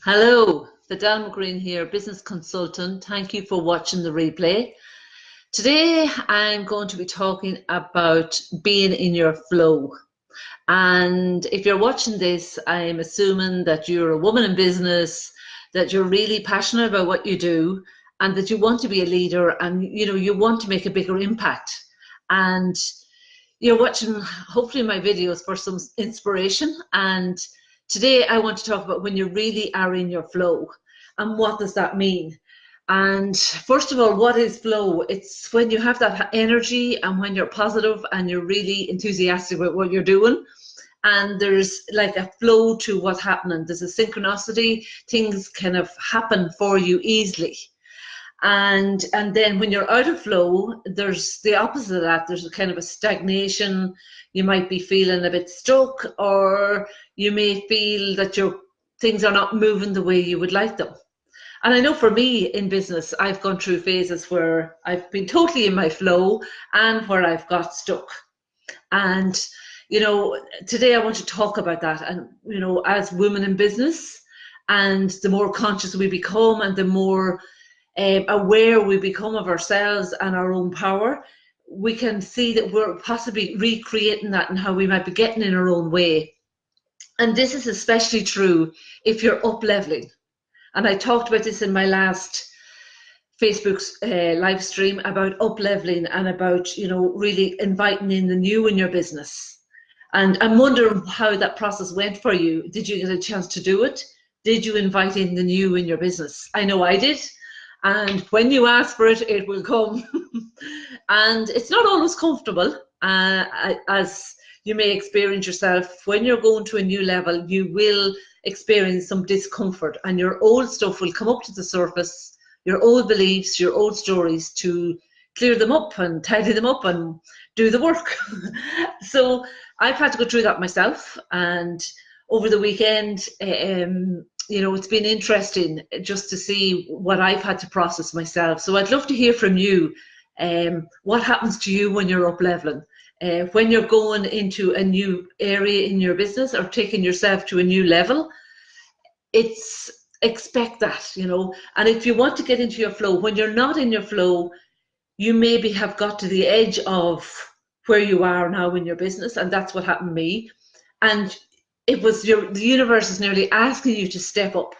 Hello, Fidelma Greene here, business consultant. Thank you for watching the replay. Today I'm going to be talking about being in your flow. And if you're watching this, I'm assuming that you're a woman in business, that you're really passionate about what you do, and that you want to be a leader and you want to make a bigger impact. And you're watching hopefully my videos for some inspiration. And today I want to talk about when you really are in your flow and what does that mean. And first of all, what is flow? It's when you have that energy and when you're positive and you're really enthusiastic about what you're doing. And there's like a flow to what's happening. There's a synchronicity. Things kind of happen for you easily. And then when you're out of flow, there's the opposite of that. There's a kind of a stagnation. You might be feeling a bit stuck, or you may feel that your things are not moving the way you would like them. And I know for me in business, I've gone through phases where I've been totally in my flow and where I've got stuck. And today I want to talk about that. And as women in business, and the more conscious we become and the more aware we become of ourselves and our own power, we can see that we're possibly recreating that and how we might be getting in our own way. And this is especially true if you're up leveling. And I talked about this in my last Facebook live stream about up leveling and about really inviting in the new in your business. And I'm wondering how that process went for you. Did you get a chance to do it? Did you invite in the new in your business? I know I did. And when you ask for it, it will come. And it's not always comfortable, as you may experience yourself. When you're going to a new level, you will experience some discomfort, and your old stuff will come up to the surface, your old beliefs, your old stories, to clear them up and tidy them up and do the work. So I've had to go through that myself. And over the weekend, it's been interesting just to see what I've had to process myself. So I'd love to hear from you. What happens to you when you're up leveling? When you're going into a new area in your business or taking yourself to a new level, expect that, And if you want to get into your flow, when you're not in your flow, you maybe have got to the edge of where you are now in your business. And that's what happened to me. And it was the universe is nearly asking you to step up,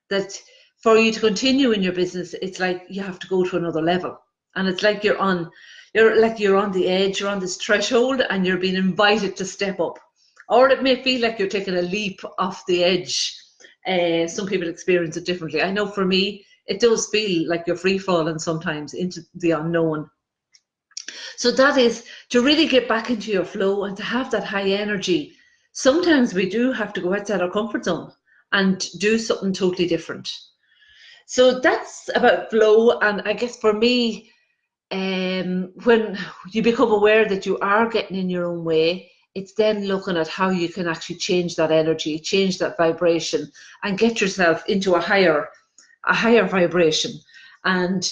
that for you to continue in your business, it's like you have to go to another level. And it's like you're on the edge, you're on this threshold and you're being invited to step up. Or it may feel like you're taking a leap off the edge. Some people experience it differently. I know for me, it does feel like you're free falling sometimes into the unknown. So that is to really get back into your flow and to have that high energy. Sometimes we do have to go outside our comfort zone and do something totally different. So that's about flow. And I guess for me, when you become aware that you are getting in your own way, it's then looking at how you can actually change that energy, change that vibration, and get yourself into a higher vibration. And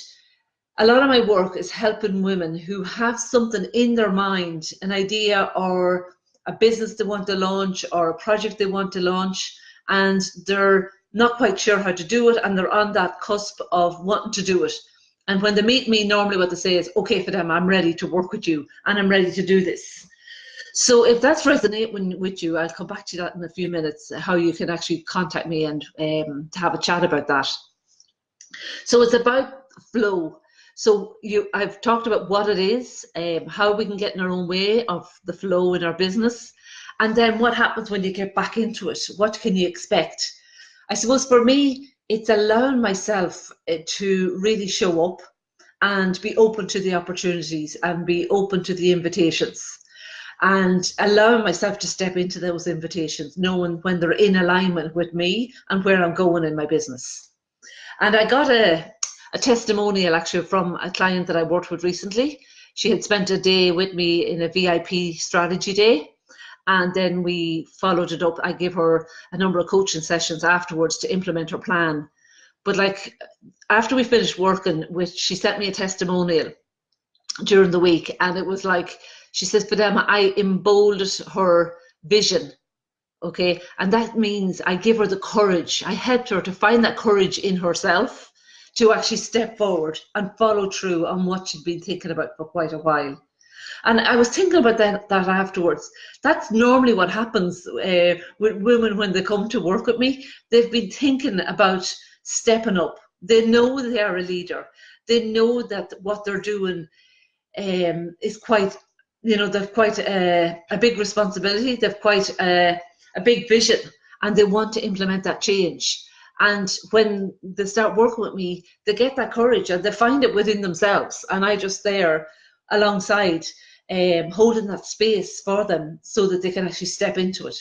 a lot of my work is helping women who have something in their mind, an idea or a business they want to launch or a project they want to launch, and they're not quite sure how to do it, and they're on that cusp of wanting to do it. And when they meet me, normally what they say is, okay, Fidelma, I'm ready to work with you and I'm ready to do this. So if that's resonating with you, I'll come back to that in a few minutes, how you can actually contact me and to have a chat about that. So it's about flow. So I've talked about what it is, how we can get in our own way of the flow in our business, and then what happens when you get back into it. What can you expect? I suppose for me, it's allowing myself to really show up and be open to the opportunities and be open to the invitations, and allowing myself to step into those invitations, knowing when they're in alignment with me and where I'm going in my business. And I got a testimonial actually from a client that I worked with recently. She had spent a day with me in a VIP strategy day, and then we followed it up. I gave her a number of coaching sessions afterwards to implement her plan. But like after we finished working she sent me a testimonial during the week, and it was like, she says, Fidelma, I emboldened her vision okay? And that means I give her the courage. I helped her to find that courage in herself to actually step forward and follow through on what she'd been thinking about for quite a while. And I was thinking about that afterwards. That's normally what happens with women when they come to work with me. They've been thinking about stepping up. They know they are a leader. They know that what they're doing is quite, they've quite a big responsibility. They've quite a big vision, and they want to implement that change. And when they start working with me, they get that courage and they find it within themselves. And I just there alongside, holding that space for them so that they can actually step into it.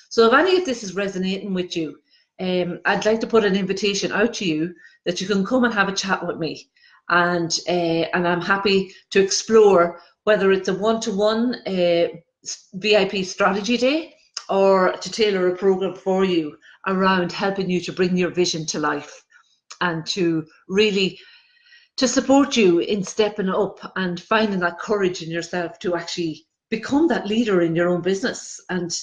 So if any of this is resonating with you, I'd like to put an invitation out to you that you can come and have a chat with me. And I'm happy to explore whether it's a one-to-one VIP strategy day or to tailor a program for you around helping you to bring your vision to life and to really to support you in stepping up and finding that courage in yourself to actually become that leader in your own business and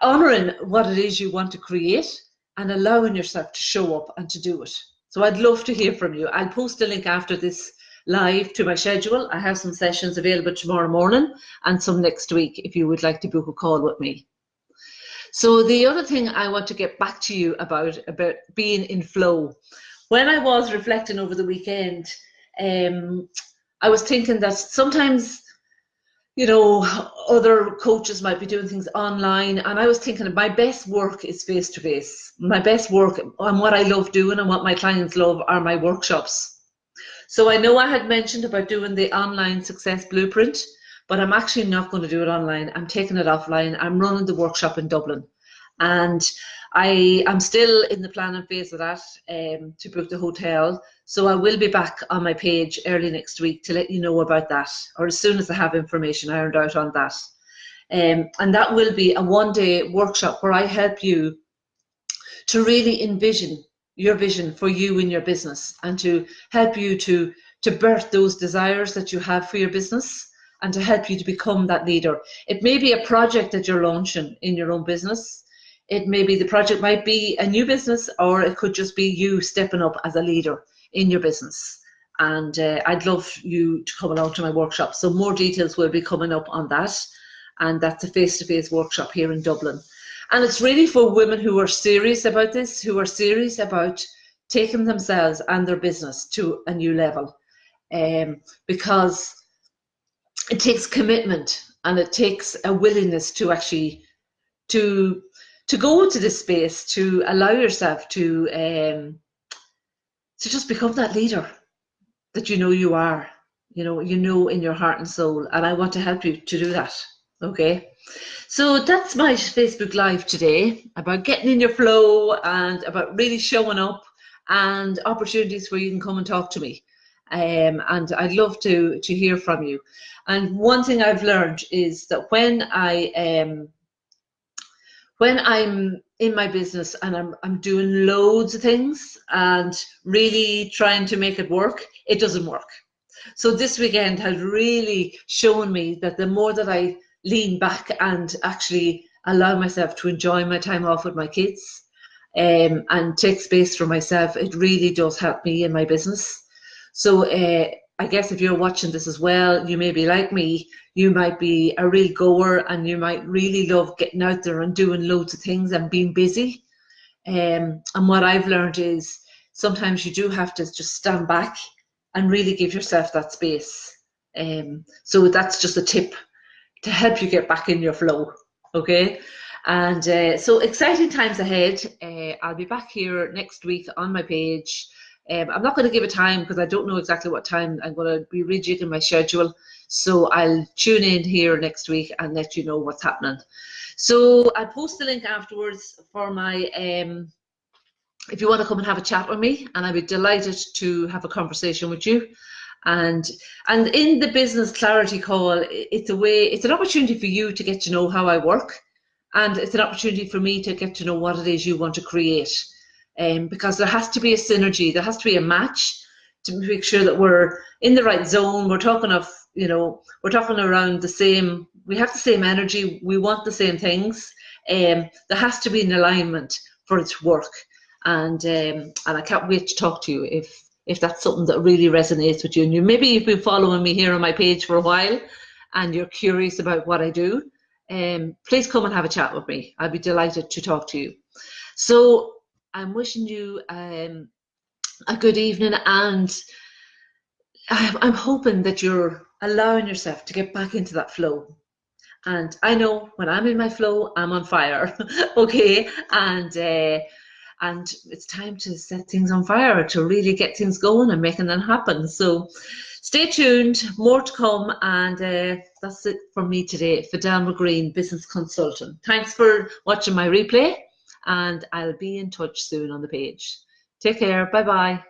honoring what it is you want to create and allowing yourself to show up and to do it. So I'd love to hear from you. I'll post a link after this live to my schedule. I have some sessions available tomorrow morning and some next week if you would like to book a call with me. So the other thing I want to get back to you about being in flow. When I was reflecting over the weekend, I was thinking that sometimes, other coaches might be doing things online, and I was thinking my best work is face-to-face. My best work and what I love doing and what my clients love are my workshops. So I know I had mentioned about doing the online success blueprint, but I'm actually not going to do it online. I'm taking it offline. I'm running the workshop in Dublin. And I'm still in the planning phase of that to book the hotel. So I will be back on my page early next week to let you know about that, or as soon as I have information ironed out on that. And that will be a one-day workshop where I help you to really envision your vision for you in your business and to help you to birth those desires that you have for your business and to help you to become that leader. It may be a project that you're launching in your own business. It may be the project might be a new business, or it could just be you stepping up as a leader in your business. And I'd love you to come along to my workshop. So more details will be coming up on that. And that's a face-to-face workshop here in Dublin. And it's really for women who are serious about this, who are serious about taking themselves and their business to a new level. Because it takes commitment and it takes a willingness to actually to go into this space, to allow yourself to just become that leader that you are, in your heart and soul. And I want to help you to do that. Okay. So that's my Facebook Live today about getting in your flow and about really showing up and opportunities where you can come and talk to me. And I'd love to hear from you. And one thing I've learned is that when I'm in my business and I'm doing loads of things and really trying to make it work, it doesn't work. So this weekend has really shown me that the more that I lean back and actually allow myself to enjoy my time off with my kids and take space for myself, it really does help me in my business. So I guess if you're watching this as well, you may be like me, you might be a real goer and you might really love getting out there and doing loads of things and being busy. And what I've learned is sometimes you do have to just stand back and really give yourself that space. So that's just a tip to help you get back in your flow, okay? And so exciting times ahead. I'll be back here next week on my page. I'm not going to give a time because I don't know exactly what time. I'm going to be rejigging my schedule. So I'll tune in here next week and let you know what's happening. So I'll post the link afterwards for my, if you want to come and have a chat with me, and I'd be delighted to have a conversation with you. And in the business clarity call, it's an opportunity for you to get to know how I work, and it's an opportunity for me to get to know what it is you want to create. Because there has to be a synergy, there has to be a match to make sure that we're in the right zone. We're talking of, we're talking around the same, we have the same energy, we want the same things, there has to be an alignment for it to work. And I can't wait to talk to you if that's something that really resonates with you. And maybe you've been following me here on my page for a while and you're curious about what I do, please come and have a chat with me. I'd be delighted to talk to you. So I'm wishing you a good evening, and I'm hoping that you're allowing yourself to get back into that flow. And I know when I'm in my flow, I'm on fire. Okay, and it's time to set things on fire, to really get things going and making them happen. So stay tuned, more to come, and that's it from me today. Fidelma Greene, business consultant. Thanks for watching my replay, and I'll be in touch soon on the page. Take care. Bye bye.